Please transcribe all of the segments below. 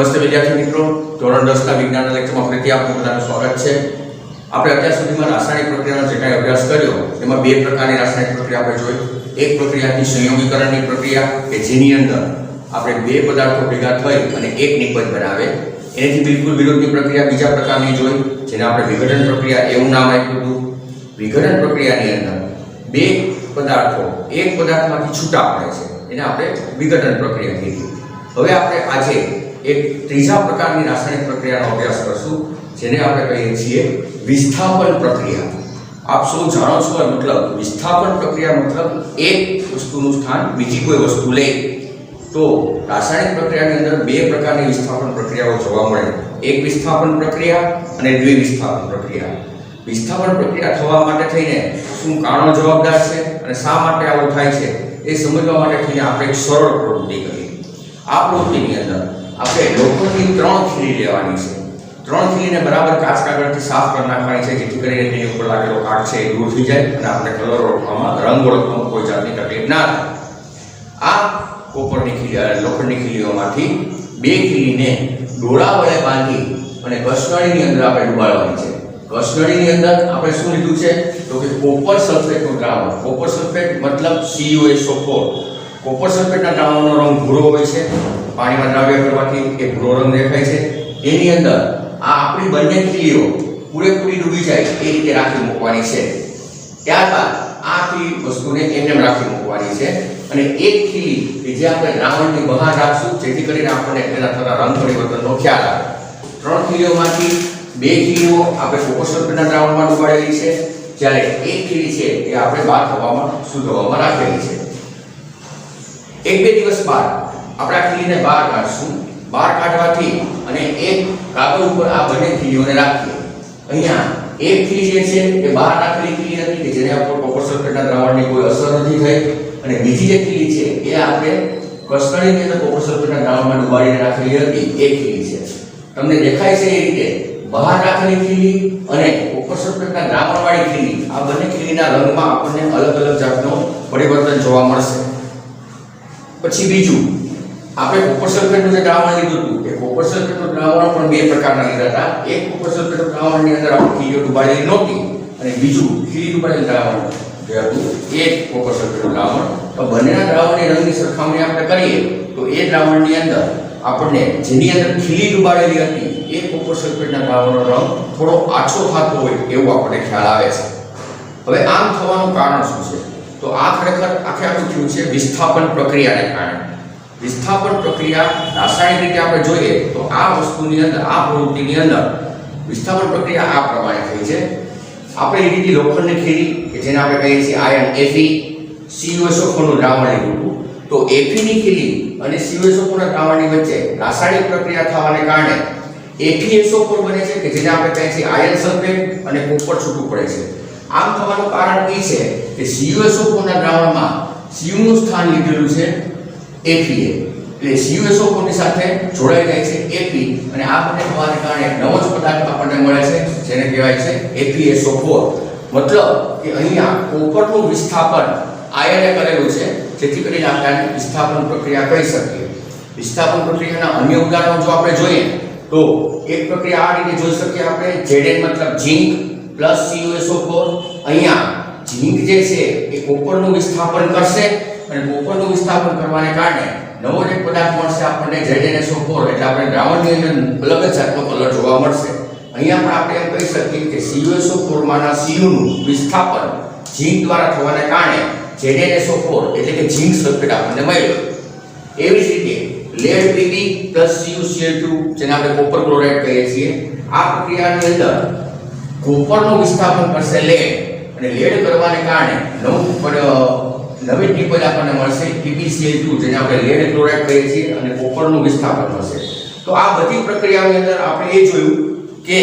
નમસ્તે વિદ્યાર્થી મિત્રો, ધોરણ 10 ના વિજ્ઞાનના લેક્ચરમાં ફરીથી આપનું બધાનું સ્વાગત છે। આપણે અત્યાર સુધીમાં રાસાયણિક પ્રક્રિયાનો જે કાંઈ અભ્યાસ કર્યો તેમાં બે પ્રકારની રાસાયણિક પ્રક્રિયા આપણે જોઈ। એક પ્રક્રિયાની સંયોગીકરણની પ્રક્રિયા કે જેની અંદર આપણે બે પદાર્થો ભેગા થઈ અને એક નિપજ બનાવે। એનાથી બિલકુલ વિરુદ્ધની પ્રક્રિયા બીજા પ્રકારની જોઈ જેને આપણે વિઘટન પ્રક્રિયા એવું નામ આપ્યું હતું। વિઘટન પ્રક્રિયાની અંદર બે પદાર્થો એક પદાર્થમાંથી છૂટા પડે છે એને આપણે વિઘટન પ્રક્રિયા કહીએ। હવે આપણે આજે એક ત્રીજા પ્રકારની રાસાયણિક પ્રક્રિયાનો અભ્યાસ કરશું જેને આપણે કહીએ છીએ વિસ્થાપન પ્રક્રિયા। આપ સૌ જાણો છો કે મતલબ વિસ્થાપન પ્રક્રિયા મતલબ એક વસ્તુનું સ્થાન બીજી કોઈ વસ્તુ લે। તો રાસાયણિક પ્રક્રિયાની અંદર બે પ્રકારની વિસ્થાપન પ્રક્રિયાઓ જોવા મળે, એક વિસ્થાપન પ્રક્રિયા અને દ્વિવિસ્થાપન પ્રક્રિયા। વિસ્થાપન પ્રક્રિયા થવા માટે થઈને શું કારણો જવાબદાર છે અને શા માટે આવું થાય છે એ સમજવા માટે થઈને આપણે એક સરળ પ્રવૃત્તિ કરીએ। આ પ્રવૃત્તિની અંદર આપણે લોખંડની 3 ખીલી લેવાની છે। 3 ખીલીને બરાબર કાચ કાગળથી સાફ કરી નાખવાની છે જેથી કરીને તેની ઉપર લાગેલો કાટ છે એ દૂર થઈ જાય અને આપણે કલર ઓળખવામાં, રંગ ઓળખવામાં કોઈ જાતની તકલીફ ના થાય। આ કોપરની ખીલી લોખંડની ખીલીઓમાંથી બે ખીલીને ડોળા વડે બાંધી અને કસનળીની અંદર આપણે ડુબાડવાની છે। કસનળીની અંદર આપણે શું લીધું છે તો કે કોપર સલ્ફેટનું દ્રાવણ। કોપર સલ્ફેટ મતલબ CuSO4। કોપર સલ્ફેટના દ્રાવણનો રંગ ભૂરો હોય છે, પાણીમાં દ્રાવ્ય કરવાથી એ ભૂરો રંગ દેખાય છે। એની અંદર આ આપણી બંને ખીલીઓ પૂરેપૂરી ડૂબી જાય એ રીતે રાખી મૂકવાની છે। ત્યારબાદ આ આખી વસ્તુને એમને રાખી મૂકવાની છે અને એક ખીલી કે જે આપણે દ્રાવણની બહાર રાખશું જેથી કરીને આપણને તેના થતા રંગ પરિવર્તનનો ખ્યાલ આવે। 3 ખીલીઓમાંથી બે ખીલીઓ આપણે કોપર સલ્ફેટના દ્રાવણમાં ડુબાડેલી છે, જ્યારે એક ખીલી છે એ આપણે બહાર હવામાં શુદ્ધ હવામાં રાખેલી છે। એક બે દિવસ બાદ આપણે આ ખીલીને બહાર કાઢશું। બહાર કાઢવાથી અને એક કાગળ ઉપર આ બંને ખીલીઓને રાખીએ। અહીંયા એક ખીલી જે છે એ બહાર રાખેલી ખીલી હતી કે જેને ઉપર કોપર સલ્ફેટના દ્રાવણની કોઈ અસર નથી થઈ અને બીજી જે ખીલી છે એ આપણે કસનળીની અંદર કોપર સલ્ફેટના દ્રાવણમાં ડુબાડીને રાખેલી હતી એ ખીલી છે। તમને દેખાય છે એ રીતે બહાર રાખેલી ખીલી અને કોપર સલ્ફેટના દ્રાવણવાળી ખીલી આ બંને ખીલીના રંગમાં આપણને અલગ અલગ જાતનો પરિવર્તન જોવા મળશે। પછી બીજું આપણે કોપર સલ્ફેટનું જે દ્રાવણ લીધું હતું એ કોપર સલ્ફેટનું દ્રાવણ પણ બે પ્રકારના લીધા હતા। એક કોપર સલ્ફેટનું દ્રાવણની અંદર આપણે ખીલીઓ ડુબાડેલી નહોતી અને બીજું ખીલી ડુબાડેલું દ્રાવણ જે હતું એ કોપર સલ્ફેટનું દ્રાવણ। તો બંનેના દ્રાવણની રંગની સરખામણી આપણે કરીએ તો એ દ્રાવણની અંદર આપણને જેની અંદર ખીલી ડુબાડેલી હતી એ કોપર સલ્ફેટના દ્રાવણનો રંગ થોડો આછો થતો હોય એવું આપણને ખ્યાલ આવે છે। હવે આમ થવાનું કારણ શું છે તો આ ખરેખર આખું થયું છે વિસ્થાપન પ્રક્રિયાને કારણે। વિસ્થાપન પ્રક્રિયા રાસાયણિક રીતે આપણે જોઈએ તો આ વસ્તુની અંદર આ પ્રવૃત્તિની અંદર વિસ્થાપન પ્રક્રિયા આ પ્રમાણે થઈ છે। આપણે લીધી લોખંડની ખીલી કે જેને આપણે કહીએ છીએ આયન Fe, CuSO4 નું દ્રાવણ લીધું હતું। તો Fe ની ખીલી અને CuSO4 ના દ્રાવણની વચ્ચે રાસાયણિક પ્રક્રિયા થવાને કારણે FeSO4 બને છે કે જેને આપણે કહીએ છીએ આયન સલ્ફેટ અને કોપર છૂટું પડે છે। આમ થવાનું કારણ એ છે કે CuSO4 ના દ્રાવણમાં Cu નું સ્થાન લીધેલું છે Fe, એટલે CuSO4 ની સાથે જોડાઈ જાય છે Fe અને આ બંને થવાને કારણે નવો જ પદાર્થ આપણને મળે છે જેને કહેવાય છે FeSO4। મતલબ કે અહીંયા કોપરનું વિસ્થાપન આયને કરેલું છે જેથી કરીને આપણે વિસ્થાપન પ્રક્રિયા કહી શકીએ। વિસ્થાપન પ્રક્રિયાના અન્ય ઉદાહરણો જો આપણે જોઈએ તો એક પ્રક્રિયા આ રીતે જોઈ શકીએ આપણે Zn મતલબ ઝીંક પ્લસ CuSO4। અહીંયા ઝીંક જે છે એ કોપરનું વિસ્થાપન કરશે અને કોપરનું વિસ્થાપન કરવાને કારણે નવો એક પદાર્થ મળશે આપણને ZnSO4 એટલે આપણે દ્રાવણની અંદર અલગ જ જાતનો કલર જોવા મળશે। અહીંયા પણ આપણે એમ કહી શકીએ કે CuSO4 માના Cu નું વિસ્થાપન ઝીંક દ્વારા થવાને કારણે ZnSO4 એટલે કે ઝીંક સલ્ફેટ આપણને મળ્યો। એવી જ રીતે લેડ Pb CuCl2 જેને આપણે કોપર ક્લોરાઇડ કહીએ છીએ આ પ્રક્રિયાની અંદર કોપરનું વિસ્થાપન કરશે લેડ અને લેડ કરવાને કારણે નવી નિપજ આપણને મળશે PbCl2 જેને આપણે લેડ ક્લોરાઇડ કહીએ છીએ અને કોપરનું વિસ્થાપન મળશે। તો આ બધી પ્રક્રિયાઓની અંદર આપણે એ જોયું કે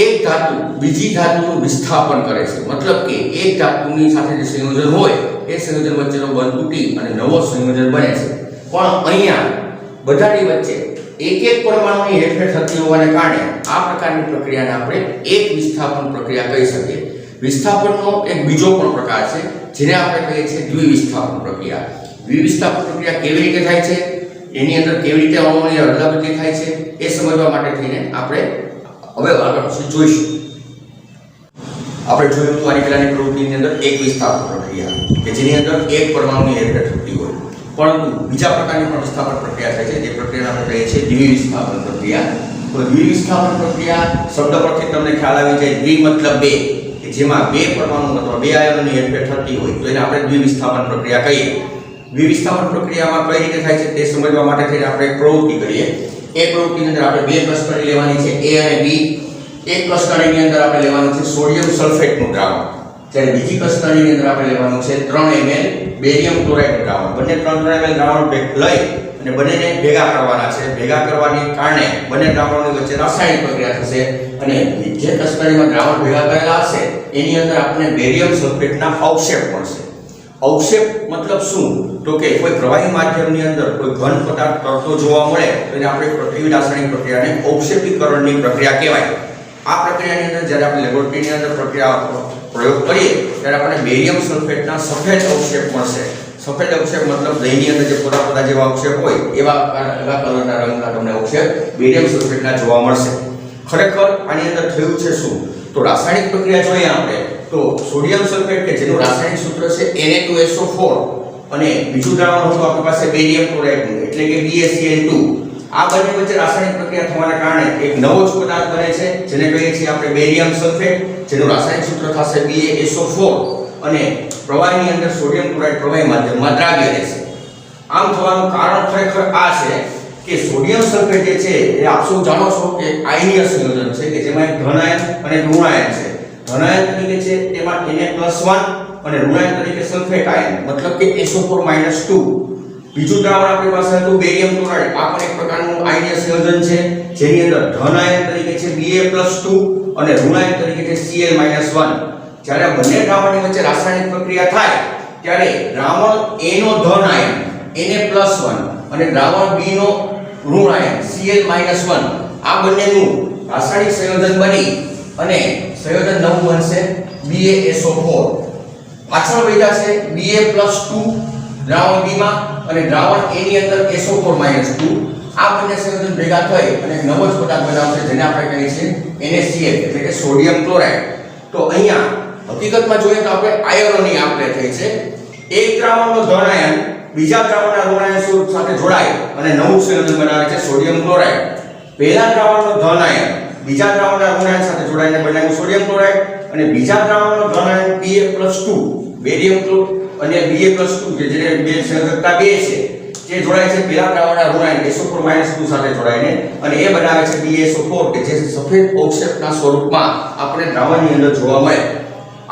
એક ધાતુ બીજી ધાતુનું વિસ્થાપન કરે છે। મતલબ કે એક ધાતુની સાથે જે સંયોજન હોય એ સંયોજન વચ્ચેનો બંધ તૂટી અને નવો સંયોજન બને છે। પણ અહીંયા બધાની વચ્ચે એક એક પરમાણુની હેરફેર થતી હોવાને કારણે આ પ્રકારની પ્રક્રિયાને આપણે એક વિસ્થાપન પ્રક્રિયા કહી શકીએ। વિસ્થાપનનો એક બીજો પણ પ્રકાર છે જેને આપણે કહીએ છીએ દ્વિવિસ્થાપન પ્રક્રિયા। દ્વિવિસ્થાપન પ્રક્રિયા કેવી રીતે થાય છે એની અંદર કેવી રીતે અણુઓની અદલાબદલી થાય છે એ સમજવા માટે થઈને આપણે હવે આગળ પછી જોઈશું. આપણે જોયું તો આની પહેલાની પ્રવૃત્તિની અંદર એક વિસ્થાપન પ્રક્રિયા કે જેની અંદર એક પરમાણુની હેરફેર થતી હોય, પરંતુ બીજા પ્રકારની પણ વિસ્થાપન પ્રક્રિયા થાય છે જે પ્રક્રિયાને આપણે કહીએ છીએ દ્વિવિસ્થાપન પ્રક્રિયા. તો દ્વિવિસ્થાપન પ્રક્રિયા શબ્દ પરથી તમને ખ્યાલ આવી જાય, દ્વિ મતલબ બે, કે જેમાં બે પરમાણુ અથવા બે આયનોની હેરફેર થતી હોય તો એને આપણે દ્વિવિસ્થાપન પ્રક્રિયા કહીએ. દ્વિવિસ્થાપન પ્રક્રિયામાં કઈ રીતે થાય છે તે સમજવા માટે થઈને આપણે એક પ્રવૃત્તિ કરીએ. એ પ્રવૃત્તિની અંદર આપણે બે કસ્ટડી લેવાની છે, A અને B. એક કસ્ટડીની અંદર આપણે લેવાનું છે સોડિયમ સલ્ફેટનું દ્રાવણ, જ્યારે બીજી કસ્ટડીની અંદર આપણે લેવાનું છે 3 ml બેરિયમ ક્લોરાઇડનું દ્રાવણ. બંને 3 ml દ્રાવણ લઈ અને બંનેને ભેગા કરવાના છે. ભેગા કરવાને કારણે બંને દ્રાવણોની વચ્ચે રાસાયણિક પ્રક્રિયા થશે અને જે કસ્ટડીમાં દ્રાવણ ભેગા કરેલા હશે એની અંદર આપણને બેરિયમ સલ્ફેટના અવક્ષેપ મળશે. અવક્ષેપ મતલબ શું? તો કે કોઈ પ્રવાહી માધ્યમની અંદર કોઈ ઘન પદાર્થ તરતો જોવા મળે તો એને આપણે પ્રતિવિલાસણી પ્રક્રિયાને અવક્ષેપીકરણની પ્રક્રિયા કહેવાય. આ પ્રક્રિયાની અંદર જ્યારે આપણે લેબોરેટરીની અંદર પ્રયોગ કરીએ ત્યારે આપણને બેરિયમ સલ્ફેટના સફેદ અવક્ષેપ મળશે. સફેદ અવક્ષેપ મતલબ દહીંની અંદર જે પોતા જેવા અવક્ષેપ હોય એવા કલરના રંગના તમને અવક્ષેપ બેરિયમ સલ્ફેટના જોવા મળશે. ખરેખર આની અંદર થયું છે શું? તો રાસાયણિક પ્રક્રિયા જોઈએ આપણે તો સોડિયમ સલ્ફેટ કે જેનું રાસાયણિક સૂત્ર છે Na2SO4 અને બીજું દ્રાવણ હતું આપણી પાસે બેરિયમ ક્લોરાઇડનું એટલે કે BaCl2. આ બંને વચ્ચે રાસાયણિક પ્રક્રિયા થવાના કારણે એક નવો જ પદાર્થ બને છે જેને કહીએ છીએ આપણે બેરિયમ સલ્ફેટ, જેનું રાસાયણિક સૂત્ર થશે BaSO4 અને પ્રવાહીની અંદર સોડિયમ ક્લોરાઇડ પ્રવાહી માધ્યમમાં દ્રાવ્ય રહેશે. આમ થવાનું કારણ ખરેખર આ છે કે સોડિયમ સલ્ફેટ જે છે એ આપ સૌ જાણો છો કે આયનીય સંયોજન છે કે જેમાં એક ધન આયન અને ઋણ આયન છે. ધન આયન તરીકે છે તેમાં Na+1 અને ઋણ આયન તરીકે સલ્ફેટ આયન મતલબ કે SO4-2. બીજું દ્રાવણ આપણી પાસે હતું બેરિયમ ક્લોરાઇડ. આ પણ એક પ્રકારનું આયનીય સંયોજન છે જેની અંદર ધન આયન તરીકે છે Ba+2 અને ઋણ આયન તરીકે છે Cl-1. જ્યારે બંને દ્રાવણની વચ્ચે રાસાયણિક પ્રક્રિયા થાય ત્યારે દ્રાવણ A નો ધન આયન Na+1 અને દ્રાવણ B નો ઋણ આયન Cl-1 આ બંનેનું રાસાયણિક સંયોજન બની અને સંયોજન નવું બનશે BaSO4. પાછળ વધ્યા છે Ba+2 દ્રાવણ B માં અને દ્રાવણ A ની અંદર SO4-2. આ બંને સંયોજન ભેગા થઈ અને એક નવો જ પદાર્થ બનાવશે જેને આપણે કહીએ છીએ NaCl એટલે કે સોડિયમ ક્લોરાઇડ. તો અહીંયા હકીકતમાં જોઈએ તો આપણે આયનોની આપલે થઈ છે. એક દ્રાવણનો ધન આયન બીજા દ્રાવણના ઋણ આયન સાથે જોડાય અને નવું સંયોજન બનાવે છે સોડિયમ ક્લોરાઇડ. પહેલા દ્રાવણનો ધન આયન બીજા દ્રાવણના ઋણ આયન સાથે જોડાઈને બનાવ્યું સોડિયમ ક્લોરાઇડ અને બીજા દ્રાવણનો ધન આયન Ba+2 બેરિયમ અને Ba+2 કે જે બે સંયોજકતા 2 છે જે જોડાય છે પહેલા દ્રાવણના ઋણ આયન SO4-2 સાથે જોડાઈને અને એ બનાવે છે BaSO4 કે જે સફેદ અવક્ષેપના સ્વરૂપમાં આપણે દ્રાવણની અંદર જોવા મળે.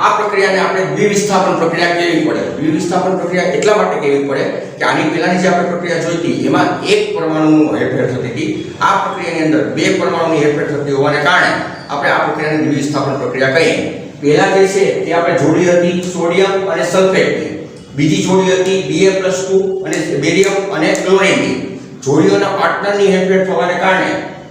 આ પ્રક્રિયાને આપણે દ્વિવિસ્થાપન પ્રક્રિયા કહેવી પડે. દ્વિવિસ્થાપન પ્રક્રિયા એટલા માટે કહેવી પડે કે આની પહેલાની જે આપણે પ્રક્રિયા જોઈ હતી એમાં એક પરમાણુનું હેરફેર થતી હતી. આ પ્રક્રિયાની અંદર બે પરમાણુની હેરફેર થતી હોવાને કારણે આપણે આ પ્રક્રિયાને દ્વિવિસ્થાપન પ્રક્રિયા કહીએ. પહેલા જે છે તે આપણે જોડી હતી સોડિયમ અને સલ્ફેટની, બીજી જોડી હતી Ba+2 અને બેરિયમ અને ક્લોરીનની. જોડીઓના પાર્ટનરની હેરફેર થવાને કારણે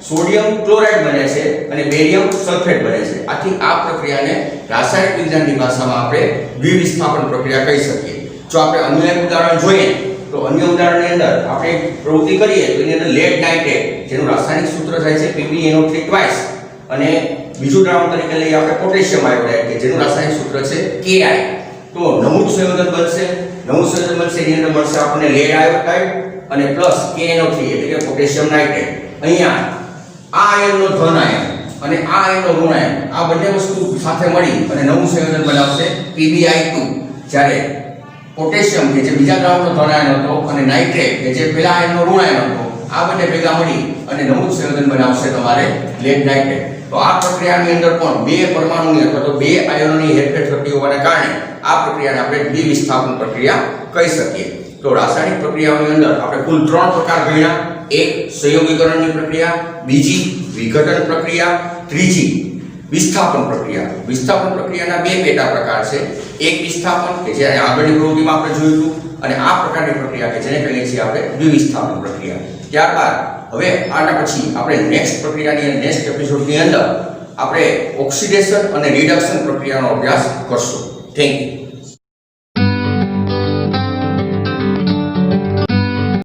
સોડિયમ ક્લોરાઇડ બને છે અને બેરિયમ સલ્ફેટ બને છે. આથી આ પ્રક્રિયાને રાસાયણિક વિજ્ઞાનની ભાષામાં આપણે દ્વિવિસ્થાપન પ્રક્રિયા કહી શકીએ. જો આપણે અન્ય એક ઉદાહરણ જોઈએ તો અન્ય ઉદાહરણની અંદર આપણે પ્રવૃત્તિ કરીએ તો એની અંદર લેડ નાઇટ્રેટ જેનું રાસાયણિક સૂત્ર થાય છે PbNO3 ટ્વાઇસ અને બીજું દ્રાવણ તરીકે લઈએ આપણે પોટેશિયમ આયોડાઇડ કે જેનું રાસાયણિક સૂત્ર છે Ki. તો નવું સંયોજન બનશે. નવું સંયોજન બનશે એની અંદર મળશે આપણને લેડ આયોડાઇડ અને પ્લસ KNO3 એટલે કે પોટેશિયમ નાઇટ્રેટ. અહીંયા આ આયનનો ધન આયન અને આ આયનનો ઋણ આયન આ બંને વસ્તુ સાથે મળી અને નવું સંયોજન બનાવશે Pbi2. જ્યારે પોટેશિયમ કે જે બીજા દ્રાવણનો ધન આયન હતો અને નાઇટ્રેટ કે જે પહેલા આયનનો ઋણ આયન હતો આ બંને ભેગા મળી અને નવું સંયોજન બનાવશે તમારે લેડ નાઇટ્રેટ. તો આ પ્રક્રિયાની અંદર પણ બે પરમાણુની અથવા તો બે આયનોની હેરફેર થતી હોવાને કારણે આ પ્રક્રિયાને આપણે દ્વિવિસ્થાપન પ્રક્રિયા કહી શકીએ. તો રાસાયણિક પ્રક્રિયાઓની અંદર આપણે કુલ 3 પ્રકાર ગણ્યા. એક સંયોગીકરણની પ્રક્રિયા, બીજી વિઘટન પ્રક્રિયા, ત્રીજી વિસ્થાપન પ્રક્રિયા. વિસ્થાપન પ્રક્રિયાના બે પેટા પ્રકાર છે. એક વિસ્થાપન કે જે આગળની પ્રવૃત્તિમાં આપણે જોયું હતું અને આ પ્રકારની પ્રક્રિયા કે જેને કહીએ છીએ આપણે દ્વિવિસ્થાપન પ્રક્રિયા. ત્યારબાદ હવે આના પછી આપણે નેક્સ્ટ પ્રક્રિયાની નેક્સ્ટ એપિસોડની અંદર આપણે ઓક્સિડેશન અને રિડક્શન પ્રક્રિયાનો અભ્યાસ કરશું. Thank you.